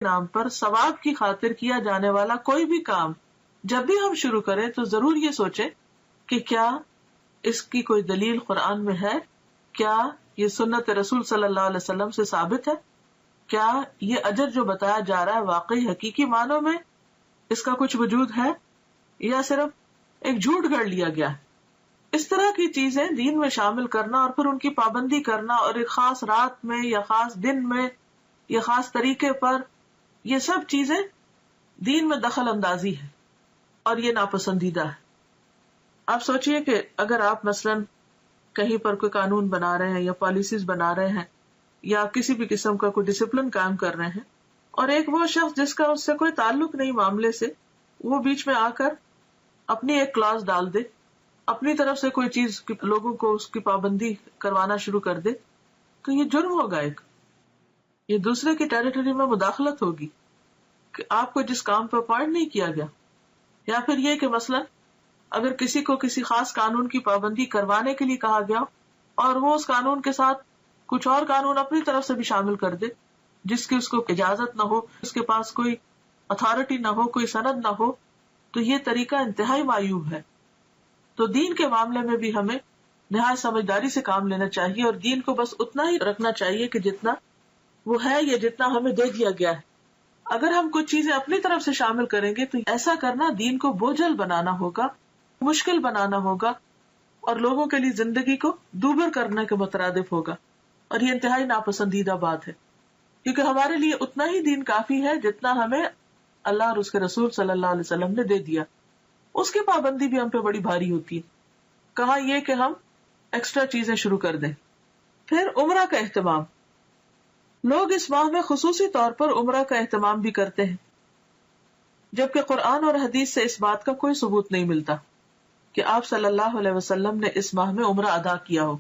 نام پر ثواب کی خاطر کیا جانے والا کوئی بھی کام جب بھی ہم شروع کریں تو ضرور یہ سوچیں کہ کیا اس کی کوئی دلیل قرآن میں ہے، کیا یہ سنت رسول صلی اللہ علیہ وسلم سے ثابت ہے، کیا یہ اجر جو بتایا جا رہا ہے واقعی حقیقی معنوں میں اس کا کچھ وجود ہے یا صرف ایک جھوٹ گھڑ لیا گیا ہے۔ اس طرح کی چیزیں دین میں شامل کرنا اور پھر ان کی پابندی کرنا اور ایک خاص رات میں یا خاص دن میں یا خاص طریقے پر، یہ سب چیزیں دین میں دخل اندازی ہے اور یہ ناپسندیدہ ہے۔ آپ سوچئے کہ اگر آپ مثلاً کہیں پر کوئی قانون بنا رہے ہیں یا پالیسیز بنا رہے ہیں یا کسی بھی قسم کا کوئی ڈسپلن قائم کر رہے ہیں، اور ایک وہ شخص جس کا اس سے کوئی تعلق نہیں معاملے سے، وہ بیچ میں آ کر اپنی ایک کلاس ڈال دے، اپنی طرف سے کوئی چیز لوگوں کو اس کی پابندی کروانا شروع کر دے، تو یہ جرم ہوگا، ایک یہ دوسرے کی ٹیریٹری میں مداخلت ہوگی کہ آپ کو جس کام پہ اپوائنٹ نہیں کیا گیا۔ یا پھر یہ کہ مثلاً اگر کسی کو کسی خاص قانون کی پابندی کروانے کے لیے کہا گیا اور وہ اس قانون کے ساتھ کچھ اور قانون اپنی طرف سے بھی شامل کر دے جس کی اس کو اجازت نہ ہو، اس کے پاس کوئی اتھارٹی نہ ہو، کوئی سند نہ ہو، تو یہ طریقہ انتہائی معیوب ہے۔ تو دین کے معاملے میں بھی ہمیں نہایت سمجھداری سے کام لینا چاہیے اور دین کو بس اتنا ہی رکھنا چاہیے کہ جتنا وہ ہے یا جتنا ہمیں دے دیا گیا ہے۔ اگر ہم کچھ چیزیں اپنی طرف سے شامل کریں گے تو ایسا کرنا دین کو بوجھل بنانا ہوگا، مشکل بنانا ہوگا اور لوگوں کے لیے زندگی کو دوبر کرنے کے مترادف ہوگا، اور یہ انتہائی ناپسندیدہ بات ہے، کیونکہ ہمارے لیے اتنا ہی دین کافی ہے جتنا ہمیں اللہ اور اس کے رسول صلی اللہ علیہ وسلم نے دے دیا۔ اس کی پابندی بھی ہم پہ بڑی بھاری ہوتی ہے، کہاں یہ کہ ہم ایکسٹرا چیزیں شروع کر دیں۔ پھر عمرہ کا اہتمام، لوگ اس ماہ میں خصوصی طور پر عمرہ کا اہتمام بھی کرتے ہیں، جبکہ قرآن اور حدیث سے اس بات کا کوئی ثبوت نہیں ملتا کہ آپ صلی اللہ علیہ وسلم نے اس ماہ میں عمرہ ادا کیا ہو،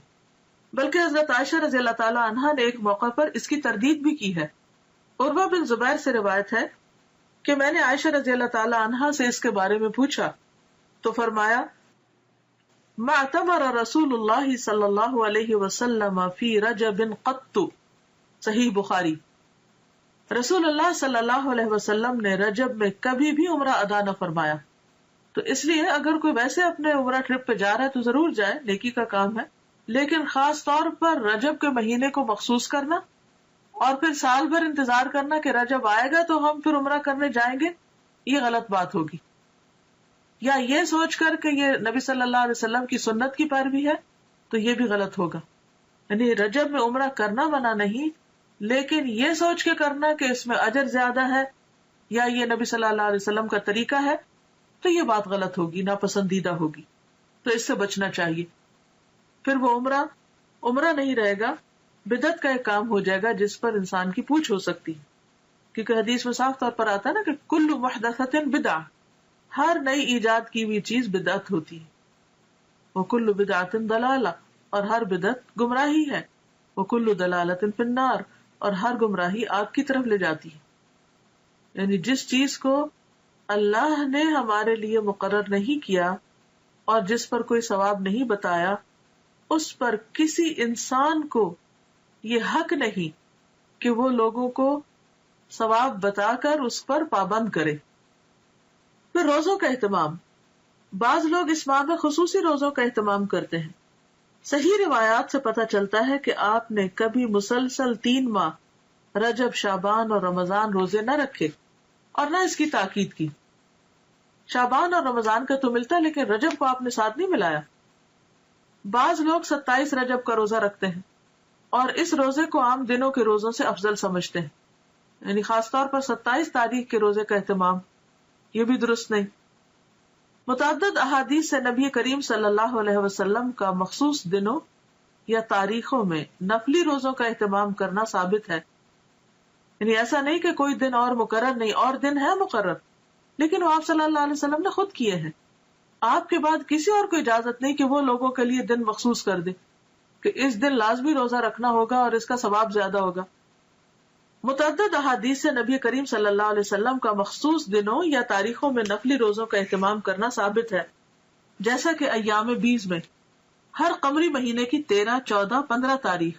بلکہ حضرت عائشہ رضی اللہ تعالی عنہا نے ایک موقع پر اس کی تردید بھی کی ہے۔ عروہ بن زبیر سے روایت ہے کہ میں نے عائشہ رضی اللہ تعالی عنہا سے اس کے بارے میں پوچھا تو فرمایا، ما اعتمر رسول اللہ صلی اللہ علیہ وسلم فی رجب قط، صحیح بخاری، رسول اللہ صلی اللہ علیہ وسلم نے رجب میں کبھی بھی عمرہ ادا نہ فرمایا۔ تو اس لیے اگر کوئی ویسے اپنے عمرہ ٹرپ پہ جا رہا ہے تو ضرور جائے، نیکی کا کام ہے، لیکن خاص طور پر رجب کے مہینے کو مخصوص کرنا اور پھر سال بھر انتظار کرنا کہ رجب آئے گا تو ہم پھر عمرہ کرنے جائیں گے، یہ غلط بات ہوگی۔ یا یہ سوچ کر کہ یہ نبی صلی اللہ علیہ وسلم کی سنت کی پیروی ہے تو یہ بھی غلط ہوگا۔ یعنی رجب میں عمرہ کرنا منع نہیں، لیکن یہ سوچ کے کرنا کہ اس میں اجر زیادہ ہے یا یہ نبی صلی اللہ علیہ وسلم کا طریقہ ہے تو یہ بات غلط ہوگی، ناپسندیدہ ہوگی، تو اس سے بچنا چاہیے۔ پھر وہ عمرہ نہیں رہے گا، بدعت کا ایک کام ہو جائے گا جس پر انسان کی پوچھ ہو سکتی ہے، کیونکہ حدیث میں صاف طور پر آتا ہے نا کہ کل محدثۃ بدعہ، ہر نئی ایجاد کی ہوئی چیز بدعت ہوتی ہے، وکل بدعۃ ضلالہ، اور ہر بدعت گمراہی ہے، وکل ضلالۃ فی النار، اور ہر گمراہی آگ کی طرف لے جاتی ہے۔ یعنی جس چیز کو اللہ نے ہمارے لیے مقرر نہیں کیا اور جس پر کوئی ثواب نہیں بتایا، اس پر کسی انسان کو یہ حق نہیں کہ وہ لوگوں کو ثواب بتا کر اس پر پابند کرے۔ پھر روزوں کا اہتمام، بعض لوگ اس ماہ میں خصوصی روزوں کا اہتمام کرتے ہیں۔ صحیح روایات سے پتہ چلتا ہے کہ آپ نے کبھی مسلسل 3 ماہ رجب، شعبان اور رمضان روزے نہ رکھے اور نہ اس کی تاکید کی۔ شعبان اور رمضان کا تو ملتا لیکن رجب کو آپ نے ساتھ نہیں ملایا۔ بعض لوگ 27 رجب کا روزہ رکھتے ہیں اور اس روزے کو عام دنوں کے روزوں سے افضل سمجھتے ہیں، یعنی خاص طور پر 27 تاریخ کے روزے کا اہتمام، یہ بھی درست نہیں۔ متعدد احادیث سے نبی کریم صلی اللہ علیہ وسلم کا مخصوص دنوں یا تاریخوں میں نفلی روزوں کا اہتمام کرنا ثابت ہے، یعنی ایسا نہیں کہ کوئی دن اور مقرر نہیں، اور دن ہے مقرر، لیکن وہ آپ صلی اللہ علیہ وسلم نے خود کیے ہیں۔ آپ کے بعد کسی اور کو اجازت نہیں کہ وہ لوگوں کے لیے دن مخصوص کر دے کہ اس دن لازمی روزہ رکھنا ہوگا اور اس کا ثواب زیادہ ہوگا۔ متعدد احادیث سے نبی کریم صلی اللہ علیہ وسلم کا مخصوص دنوں یا تاریخوں میں نفلی روزوں کا اہتمام کرنا ثابت ہے، جیسا کہ ایام بیز میں ہر قمری مہینے کی 13، 14، 15 تاریخ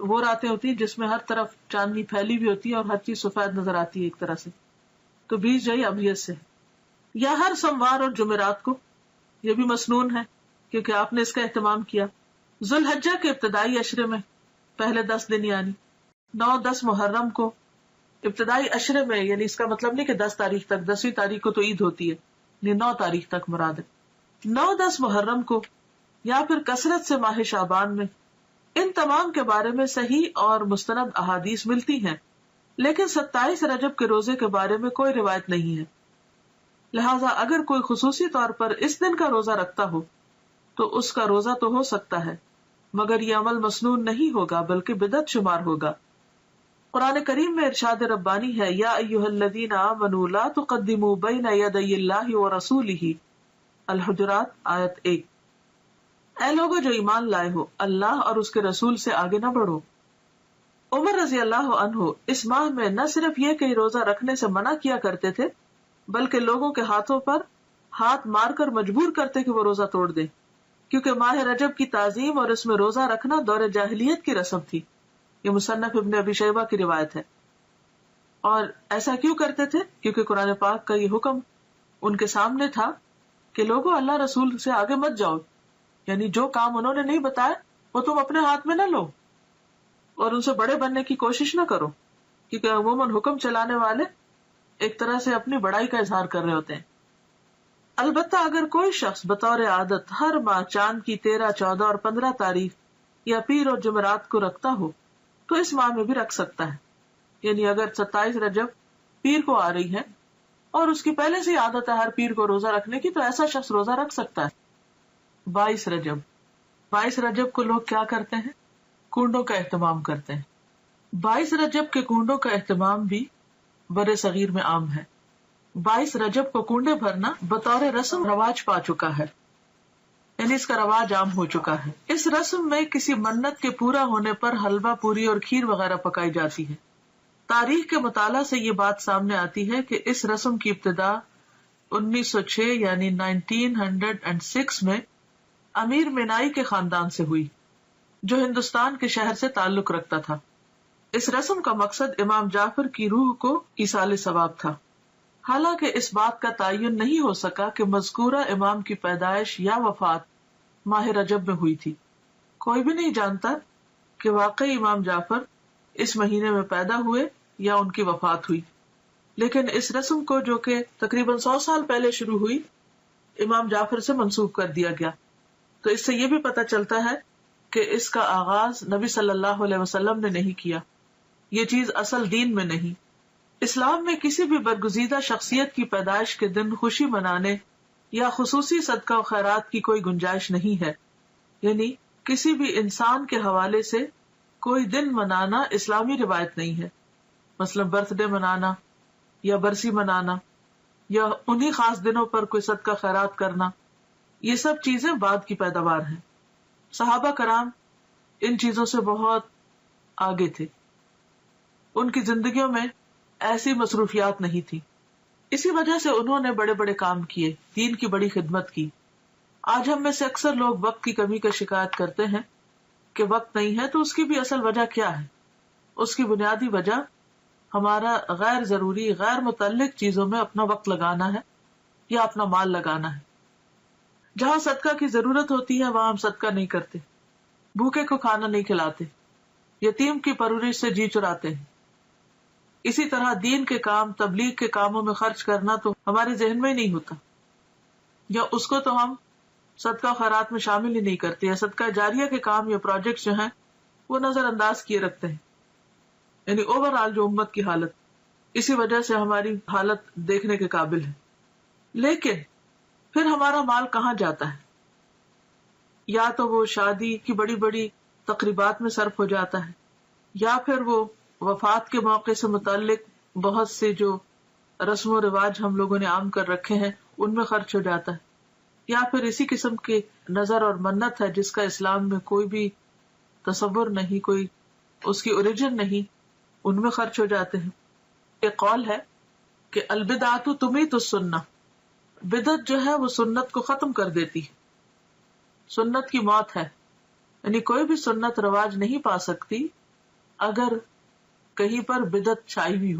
وہ راتیں ہوتی ہیں جس میں ہر طرف چاندنی پھیلی ہوئی ہوتی ہے اور ہر چیز سفید نظر آتی ہے ایک طرح سے. تو 20 جو ہے ابیت سے. یا ہر سوموار اور جمعرات کو، یہ بھی مسنون ہے کیونکہ آپ نے اس کا اہتمام کیا. ذوالحجہ کے ابتدائی عشرے میں پہلے 10 دن یعنی 9-10 محرم کو ابتدائی عشرے میں، یعنی اس کا مطلب نہیں کہ 10 تاریخ تک، 10ویں تاریخ کو تو عید ہوتی ہے، یعنی 9 تاریخ تک مراد ہے. 9-10 محرم کو یا پھر کثرت سے ماہ شعبان میں. ان تمام کے بارے میں صحیح اور مستند احادیث ملتی ہیں، لیکن 27 رجب کے روزے کے بارے میں کوئی روایت نہیں ہے. لہٰذا اگر کوئی خصوصی طور پر اس دن کا روزہ رکھتا ہو تو اس کا روزہ تو ہو سکتا ہے، مگر یہ عمل مسنون نہیں ہوگا بلکہ بدعت شمار ہوگا. قرآن کریم میں ارشاد ربانی ہے، یا ایھا الذین آمنوا لا تقدموا بین یدی اللہ ورسولہ، الحجرات آیت 1. اے لوگو جو ایمان لائے ہو، اللہ اور اس کے رسول سے آگے نہ بڑھو. عمر رضی اللہ عنہ اس ماہ میں نہ صرف یہ کہ روزہ رکھنے سے منع کیا کرتے تھے، بلکہ لوگوں کے ہاتھوں پر ہاتھ مار کر مجبور کرتے کہ وہ روزہ توڑ دیں، کیونکہ ماہ رجب کی تعظیم اور اس میں روزہ رکھنا دور جاہلیت کی رسم تھی. یہ مصنف ابن ابی شیبہ کی روایت ہے. اور ایسا کیوں کرتے تھے؟ کیونکہ قرآن پاک کا یہ حکم ان کے سامنے تھا کہ لوگوں اللہ رسول سے آگے مت جاؤ، یعنی جو کام انہوں نے نہیں بتایا وہ تم اپنے ہاتھ میں نہ لو اور ان سے بڑے بننے کی کوشش نہ کرو، کیونکہ عموماً حکم چلانے والے ایک طرح سے اپنی بڑائی کا اظہار کر رہے ہوتے ہیں. البتہ اگر کوئی شخص بطور عادت ہر ماہ چاند کی 13، 14 اور 15 تاریخ یا پیر اور جمعرات کو رکھتا ہو تو اس ماہ میں بھی رکھ سکتا ہے. یعنی اگر 27 رجب پیر کو آ رہی ہے اور اس کی پہلے سے ہی عادت ہے ہر پیر کو روزہ رکھنے کی، تو ایسا شخص روزہ رکھ سکتا ہے. 22 رجب کو لوگ کیا کرتے ہیں؟ کنڈوں کا اہتمام کرتے ہیں. 22 رجب کے کنڈوں کا اہتمام بھی بر صغیر میں عام ہے. 22 رجب کو کنڈے بھرنا بطور رسم رواج پا چکا ہے، یعنی اس کا رواج عام ہو چکا ہے. اس رسم میں کسی منت کے پورا ہونے پر حلوہ پوری اور کھیر وغیرہ پکائی جاتی ہے. تاریخ کے مطالعہ سے یہ بات سامنے آتی ہے کہ اس رسم کی ابتدا 1906 یعنی 1906 میں امیر مینائی کے خاندان سے ہوئی، جو ہندوستان کے شہر سے تعلق رکھتا تھا. اس رسم کا مقصد امام جعفر کی روح کو ایصال ثواب تھا. حالانکہ اس بات کا تعین نہیں ہو سکا کہ مذکورہ امام کی پیدائش یا وفات ماہ رجب میں ہوئی تھی. کوئی بھی نہیں جانتا کہ واقعی امام جعفر اس مہینے میں پیدا ہوئے یا ان کی وفات ہوئی، لیکن اس رسم کو جو کہ تقریباً 100 سال پہلے شروع ہوئی امام جعفر سے منسوخ کر دیا گیا. تو اس سے یہ بھی پتہ چلتا ہے کہ اس کا آغاز نبی صلی اللہ علیہ وسلم نے نہیں کیا، یہ چیز اصل دین میں نہیں. اسلام میں کسی بھی برگزیدہ شخصیت کی پیدائش کے دن خوشی منانے یا خصوصی صدقہ و خیرات کی کوئی گنجائش نہیں ہے. یعنی کسی بھی انسان کے حوالے سے کوئی دن منانا اسلامی روایت نہیں ہے. مثلا برتھ ڈے منانا یا برسی منانا یا انہی خاص دنوں پر کوئی صدقہ خیرات کرنا، یہ سب چیزیں بعد کی پیداوار ہیں. صحابہ کرام ان چیزوں سے بہت آگے تھے، ان کی زندگیوں میں ایسی مصروفیات نہیں تھی، اسی وجہ سے انہوں نے بڑے بڑے کام کیے، دین کی بڑی خدمت کی. آج ہم میں سے اکثر لوگ وقت کی کمی کا شکایت کرتے ہیں کہ وقت نہیں ہے، تو اس کی بھی اصل وجہ کیا ہے؟ اس کی بنیادی وجہ ہمارا غیر ضروری، غیر متعلق چیزوں میں اپنا وقت لگانا ہے یا اپنا مال لگانا ہے. جہاں صدقہ کی ضرورت ہوتی ہے وہاں ہم صدقہ نہیں کرتے، بھوکے کو کھانا نہیں کھلاتے، یتیم کی پرورش سے جی چراتے ہیں. اسی طرح دین کے کام، تبلیغ کے کاموں میں خرچ کرنا تو ہمارے ذہن میں ہی نہیں ہوتا، یا اس کو تو ہم صدقہ خیرات میں شامل ہی نہیں کرتے، یا صدقہ جاریہ کے کام یا پروجیکٹس جو ہیں وہ نظر انداز کیے رکھتے ہیں. یعنی اوور آل جو امت کی حالت، اسی وجہ سے ہماری حالت دیکھنے کے قابل ہے. لیکن پھر ہمارا مال کہاں جاتا ہے؟ یا تو وہ شادی کی بڑی بڑی تقریبات میں صرف ہو جاتا ہے، یا پھر وہ وفات کے موقع سے متعلق بہت سے جو رسم و رواج ہم لوگوں نے عام کر رکھے ہیں ان میں خرچ ہو جاتا ہے، یا پھر اسی قسم کے نظر اور منت ہے جس کا اسلام میں کوئی بھی تصور نہیں، کوئی اس کی اوریجن نہیں، ان میں خرچ ہو جاتے ہیں. ایک قول ہے کہ البدعۃ تمیت السنہ، بدعت جو ہے وہ سنت کو ختم کر دیتی ہے، سنت کی موت ہے. یعنی کوئی بھی سنت رواج نہیں پا سکتی اگر کہیں پر بدعت چھائی ہوئی ہو.